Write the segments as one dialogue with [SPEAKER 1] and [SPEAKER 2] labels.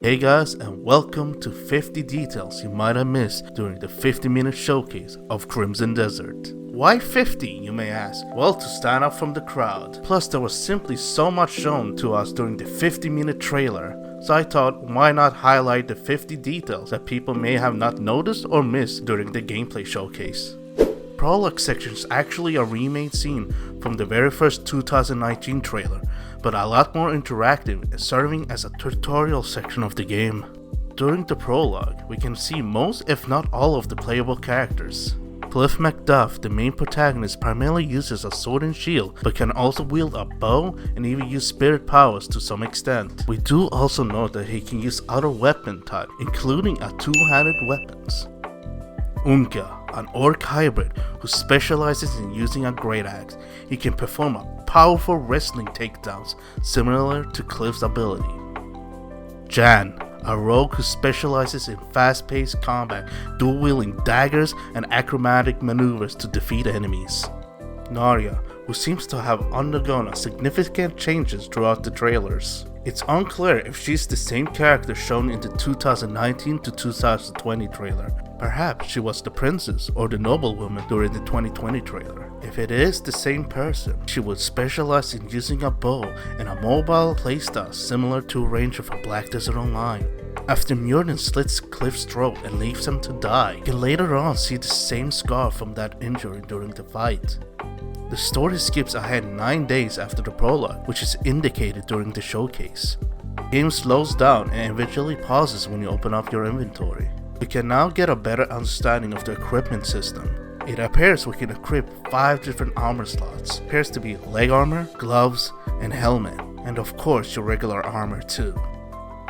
[SPEAKER 1] Hey guys, and welcome to 50 details you might have missed during the 50-minute showcase of Crimson Desert. Why 50, you may ask? Well, to stand out from the crowd. Plus, there was simply so much shown to us during the 50-minute trailer, so I thought, why not highlight the 50 details that people may have not noticed or missed during the gameplay showcase. Prologue section is actually a remade scene from the very first 2019 trailer, but a lot more interactive, serving as a tutorial section of the game. During the prologue, we can see most if not all of the playable characters. Cliff MacDuff, the main protagonist, primarily uses a sword and shield, but can also wield a bow and even use spirit powers to some extent. We do also note that he can use other weapon types, including a two-handed weapons. Unka, an orc hybrid who specializes in using a great axe. He can perform a powerful wrestling takedowns similar to Cliff's ability. Jan, a rogue who specializes in fast-paced combat, dual-wielding daggers and acrobatic maneuvers to defeat enemies. Narya, who seems to have undergone significant changes throughout the trailers. It's unclear if she's the same character shown in the 2019 to 2020 trailer. Perhaps she was the princess or the noblewoman during the 2020 trailer. If it is the same person, she would specialize in using a bow and a mobile playstyle similar to a ranger from Black Desert Online. After Muradin slits Cliff's throat and leaves him to die, you can later on see the same scar from that injury during the fight. The story skips ahead 9 days after the prologue, which is indicated during the showcase. The game slows down and eventually pauses when you open up your inventory. We can now get a better understanding of the equipment system. It appears we can equip 5 different armor slots. It appears to be leg armor, gloves, and helmet, and of course your regular armor too.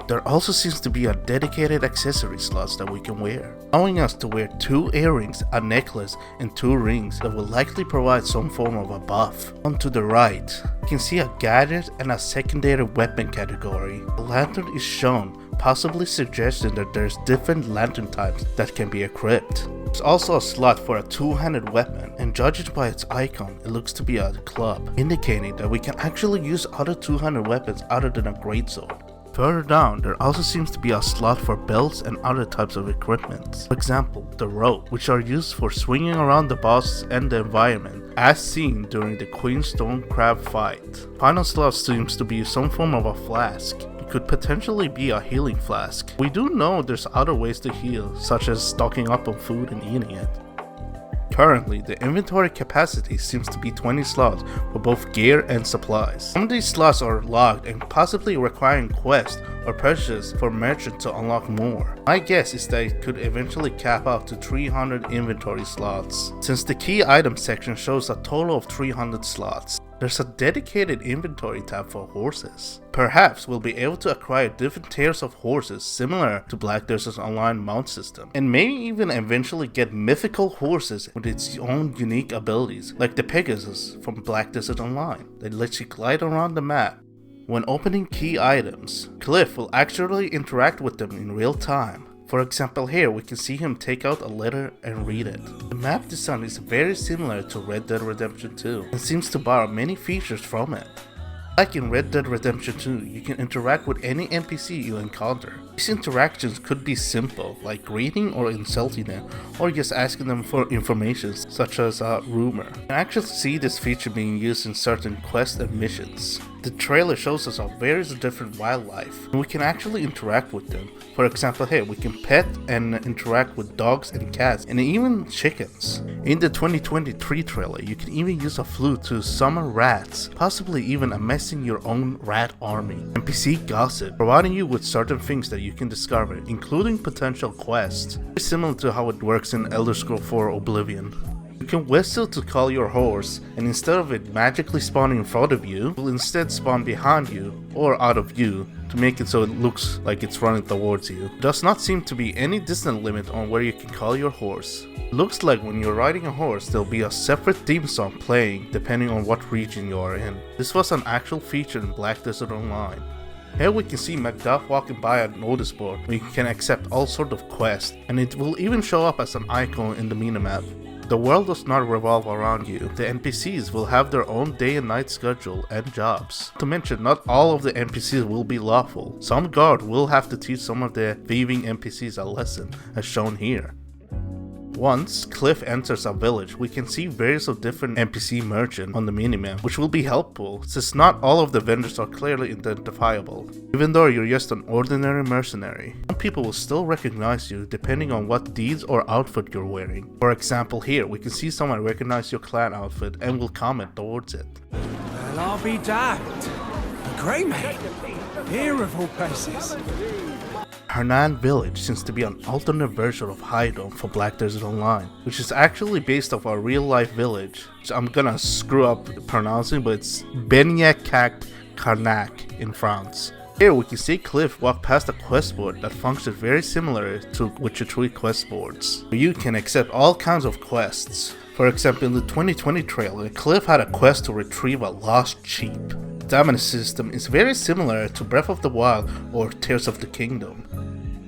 [SPEAKER 1] There also seems to be a dedicated accessory slots that we can wear, allowing us to wear 2 earrings, a necklace, and 2 rings that will likely provide some form of a buff. On to the right, you can see a gadget and a secondary weapon category. A lantern is shown, possibly suggesting that there's different lantern types that can be equipped. There's also a slot for a two-handed weapon, and judged by its icon, it looks to be a club, indicating that we can actually use other two-handed weapons other than a greatsword. Further down, there also seems to be a slot for belts and other types of equipment. For example, the rope, which are used for swinging around the bosses and the environment, as seen during the Queen Stone Crab fight. Final slot seems to be some form of a flask. It could potentially be a healing flask. We do know there's other ways to heal, such as stocking up on food and eating it. Currently, the inventory capacity seems to be 20 slots for both gear and supplies. Some of these slots are locked and possibly requiring quests or purchases for merchants to unlock more. My guess is that it could eventually cap out to 300 inventory slots, since the key item section shows a total of 300 slots. There's a dedicated inventory tab for horses. Perhaps we'll be able to acquire different tiers of horses similar to Black Desert's online mount system, and maybe even eventually get mythical horses with its own unique abilities, like the Pegasus from Black Desert Online that lets you glide around the map. When opening key items, Cliff will actually interact with them in real time. For example, here we can see him take out a letter and read it. The map design is very similar to Red Dead Redemption 2 and seems to borrow many features from it. Like in Red Dead Redemption 2, you can interact with any NPC you encounter. These interactions could be simple, like greeting or insulting them, or just asking them for information, such as a rumor. You can actually see this feature being used in certain quests and missions. The trailer shows us various different wildlife, and we can actually interact with them. For example, here we can pet and interact with dogs and cats, and even chickens. In the 2023 trailer, you can even use a flute to summon rats, possibly even amassing your own rat army. NPC gossip, providing you with certain things that you can discover, including potential quests. Very similar to how it works in Elder Scrolls 4 Oblivion. You can whistle to call your horse, and instead of it magically spawning in front of you, it will instead spawn behind you or out of view to make it so it looks like it's running towards you. There does not seem to be any distance limit on where you can call your horse. It looks like when you're riding a horse, there'll be a separate theme song playing depending on what region you are in. This was an actual feature in Black Desert Online. Here we can see MacDuff walking by a notice board where you can accept all sorts of quests, and it will even show up as an icon in the minimap. The world does not revolve around you. The NPCs will have their own day and night schedule and jobs. To mention, not all of the NPCs will be lawful. Some guard will have to teach some of the thieving NPCs a lesson, as shown here. Once Cliff enters a village, we can see various of different NPC merchants on the minimap, which will be helpful since not all of the vendors are clearly identifiable. Even though you're just an ordinary mercenary, some people will still recognize you depending on what deeds or outfit you're wearing. For example, here we can see someone recognize your clan outfit and will comment towards it.
[SPEAKER 2] Well, I'll be damned. Greymane, here of all places.
[SPEAKER 1] Hernan Village seems to be an alternate version of Hydom for Black Desert Online, which is actually based off a real life village, which I'm gonna screw up pronouncing, but it's Benyacac in France. Here we can see Cliff walk past a quest board that functions very similar to Witcher 3 quest boards, where you can accept all kinds of quests. For example, in the 2020 trailer, Cliff had a quest to retrieve a lost sheep. The stamina system is very similar to Breath of the Wild or Tears of the Kingdom.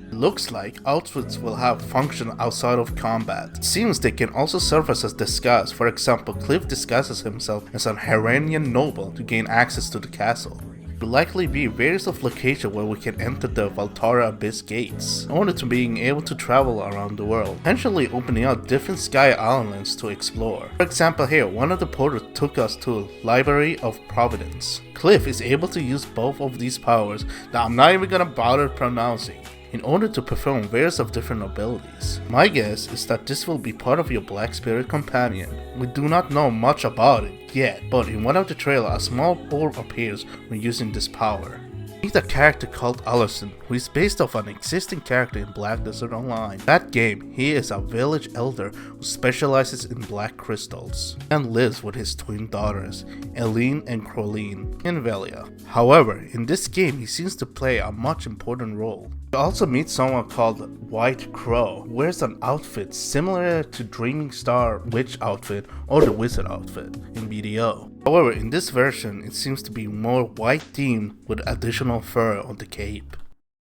[SPEAKER 1] It looks like outfits will have function outside of combat. It seems they can also serve as a disguise. For example, Cliff disguises himself as an Haranian noble to gain access to the castle. There will likely be various of locations where we can enter the Valtara Abyss gates, in order to being able to travel around the world, potentially opening up different sky islands to explore. For example, here, one of the portals took us to Library of Providence. Cliff is able to use both of these powers that I'm not even gonna bother pronouncing, in order to perform various of different abilities. My guess is that this will be part of your Black Spirit companion. We do not know much about it yet, but in one of the trailers a small orb appears when using this power. Meet a character called Allison, who is based off an existing character in Black Desert Online. In that game, he is a village elder who specializes in black crystals and lives with his twin daughters, Eileen and Crowleen, in Velia. However, in this game he seems to play a much important role. You also meet someone called White Crow, who wears an outfit similar to Dreaming Star Witch outfit or the Wizard outfit in BDO. However, in this version it seems to be more white themed with additional fur on the cape.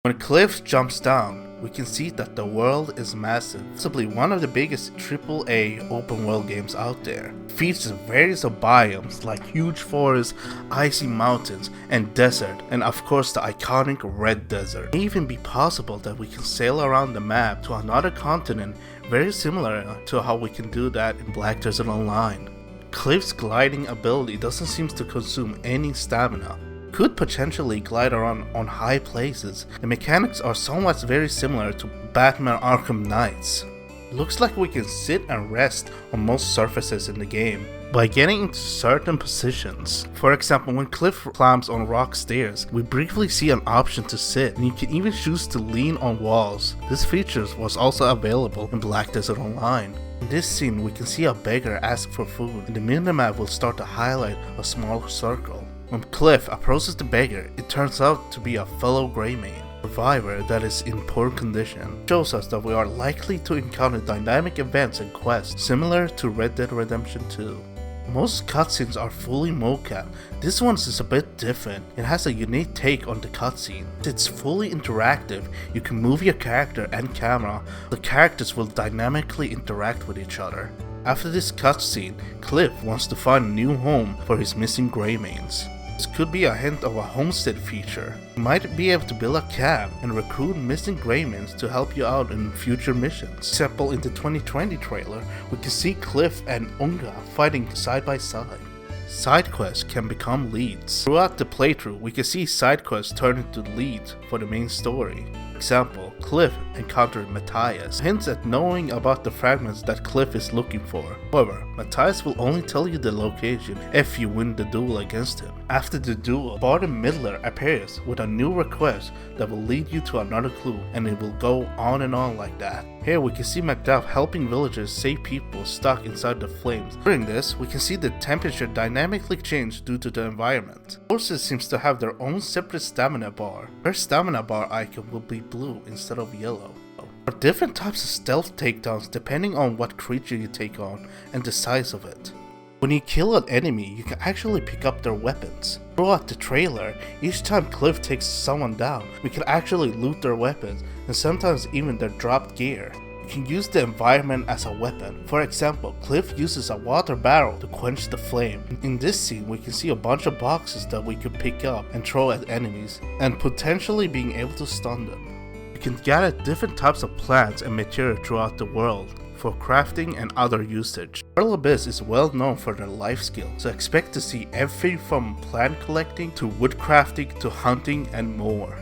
[SPEAKER 1] When Cliff jumps down, we can see that the world is massive, possibly one of the biggest AAA open world games out there. It features various biomes like huge forests, icy mountains, and desert, and of course the iconic Red Desert. It may even be possible that we can sail around the map to another continent, very similar to how we can do that in Black Desert Online. Cliff's gliding ability doesn't seem to consume any stamina. Could potentially glide around on high places. The mechanics are somewhat very similar to Batman Arkham Knight's. Looks like we can sit and rest on most surfaces in the game by getting into certain positions. For example, when Cliff climbs on rock stairs, we briefly see an option to sit, and you can even choose to lean on walls. This feature was also available in Black Desert Online. In this scene, we can see a beggar ask for food, and the minimap will start to highlight a small circle. When Cliff approaches the beggar, it turns out to be a fellow Greymane survivor that is in poor condition. It shows us that we are likely to encounter dynamic events and quests similar to Red Dead Redemption 2. Most cutscenes are fully mocap. This one is a bit different. It has a unique take on the cutscene. It's fully interactive. You can move your character and camera. The characters will dynamically interact with each other. After this cutscene, Cliff wants to find a new home for his missing Greymanes. This could be a hint of a homestead feature. You might be able to build a camp and recruit missing Greymanes to help you out in future missions. For example, in the 2020 trailer, we can see Cliff and Unga fighting side by side. Side quests can become leads. Throughout the playthrough, we can see side quests turn into leads for the main story. For example, Cliff encountered Matthias, hints at knowing about the fragments that Cliff is looking for. However, Matthias will only tell you the location if you win the duel against him. After the duel, Barton Midler appears with a new request that will lead you to another clue, and it will go on and on like that. Here we can see Macduff helping villagers save people stuck inside the flames. During this, we can see the temperature dynamically change due to the environment. Horses seems to have their own separate stamina bar. Their stamina bar icon will be blue instead of yellow. There are different types of stealth takedowns depending on what creature you take on and the size of it. When you kill an enemy, you can actually pick up their weapons. Throughout the trailer, each time Cliff takes someone down, we can actually loot their weapons and sometimes even their dropped gear. You You can use the environment as a weapon. For example, Cliff uses a water barrel to quench the flame. In this scene, we can see a bunch of boxes that we could pick up and throw at enemies, and potentially being able to stun them. You can gather different types of plants and material throughout the world for crafting and other usage. Pearl Abyss is well known for their life skill, so expect to see everything from plant collecting to wood crafting to hunting and more.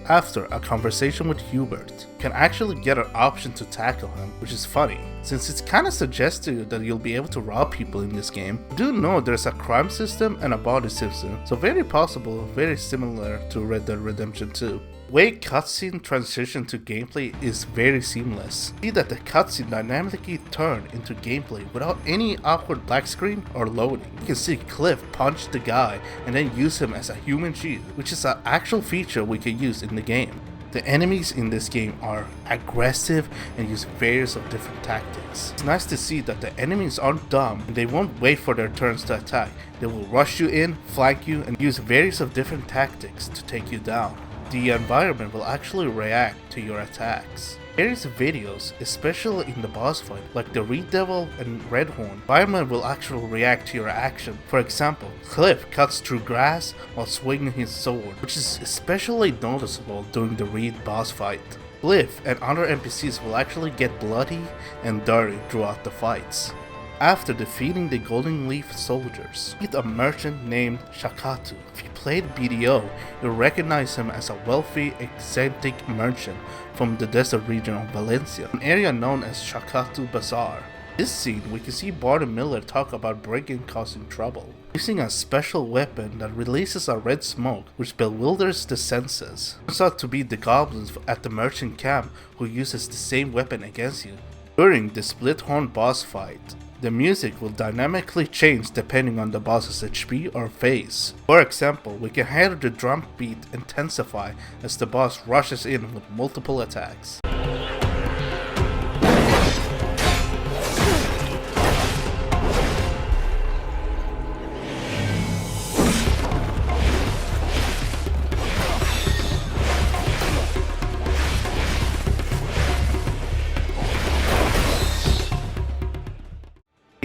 [SPEAKER 1] After a conversation with Hubert, you can actually get an option to tackle him, which is funny, since it kinda suggests to you that you'll be able to rob people in this game. Do know there's a crime system and a body system, so very possible, very similar to Red Dead Redemption 2. Way cutscene transition to gameplay is very seamless. See that the cutscene dynamically turn into gameplay without any awkward black screen or loading. You can see Cliff punch the guy and then use him as a human shield, which is an actual feature we can use in the game. The enemies in this game are aggressive and use various of different tactics. It's nice to see that the enemies aren't dumb and they won't wait for their turns to attack. They will rush you in, flank you, and use various of different tactics to take you down. The environment will actually react to your attacks. Various videos, especially in the boss fight, like the Red Devil and Red Horn, environment will actually react to your action. For example, Cliff cuts through grass while swinging his sword, which is especially noticeable during the Reed boss fight. Cliff and other NPCs will actually get bloody and dirty throughout the fights. After defeating the Golden Leaf soldiers, meet a merchant named Shakatu. If you played BDO, you'll recognize him as a wealthy, eccentric merchant from the desert region of Valencia, an area known as Shakatu Bazaar. In this scene, we can see Bart and Miller talk about breaking causing trouble, using a special weapon that releases a red smoke which bewilders the senses. Turns out to be the goblins at the merchant camp who uses the same weapon against you. During the split horn boss fight, the music will dynamically change depending on the boss's HP or phase. For example, we can hear the drum beat intensify as the boss rushes in with multiple attacks.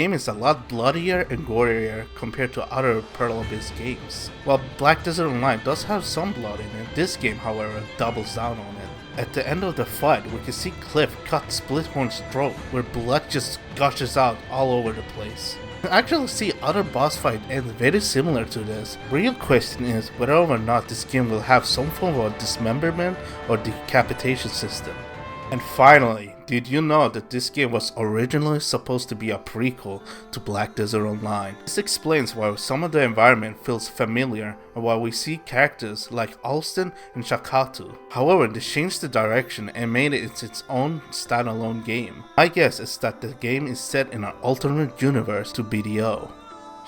[SPEAKER 1] The game is a lot bloodier and gorier compared to other Pearl Abyss games. While Black Desert Online does have some blood in it, this game however doubles down on it. At the end of the fight, we can see Cliff cut Splithorn's throat, where blood just gushes out all over the place. You can actually see other boss fight ends very similar to this. Real question is whether or not this game will have some form of dismemberment or decapitation system. And finally, did you know that this game was originally supposed to be a prequel to Black Desert Online? This explains why some of the environment feels familiar and why we see characters like Alston and Shakatu. However, they changed the direction and made it its own standalone game. My guess is that the game is set in an alternate universe to BDO,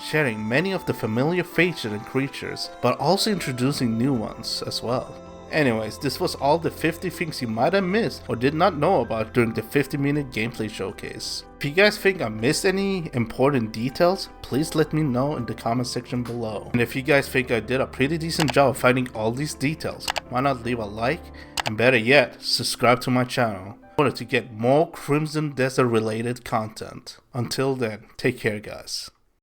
[SPEAKER 1] sharing many of the familiar features and creatures, but also introducing new ones as well. Anyways, this was all the 50 things you might have missed or did not know about during the 50-minute gameplay showcase. If you guys think I missed any important details, please let me know in the comment section below. And if you guys think I did a pretty decent job of finding all these details, why not leave a like, and better yet, subscribe to my channel in order to get more Crimson Desert related content. Until then, take care guys.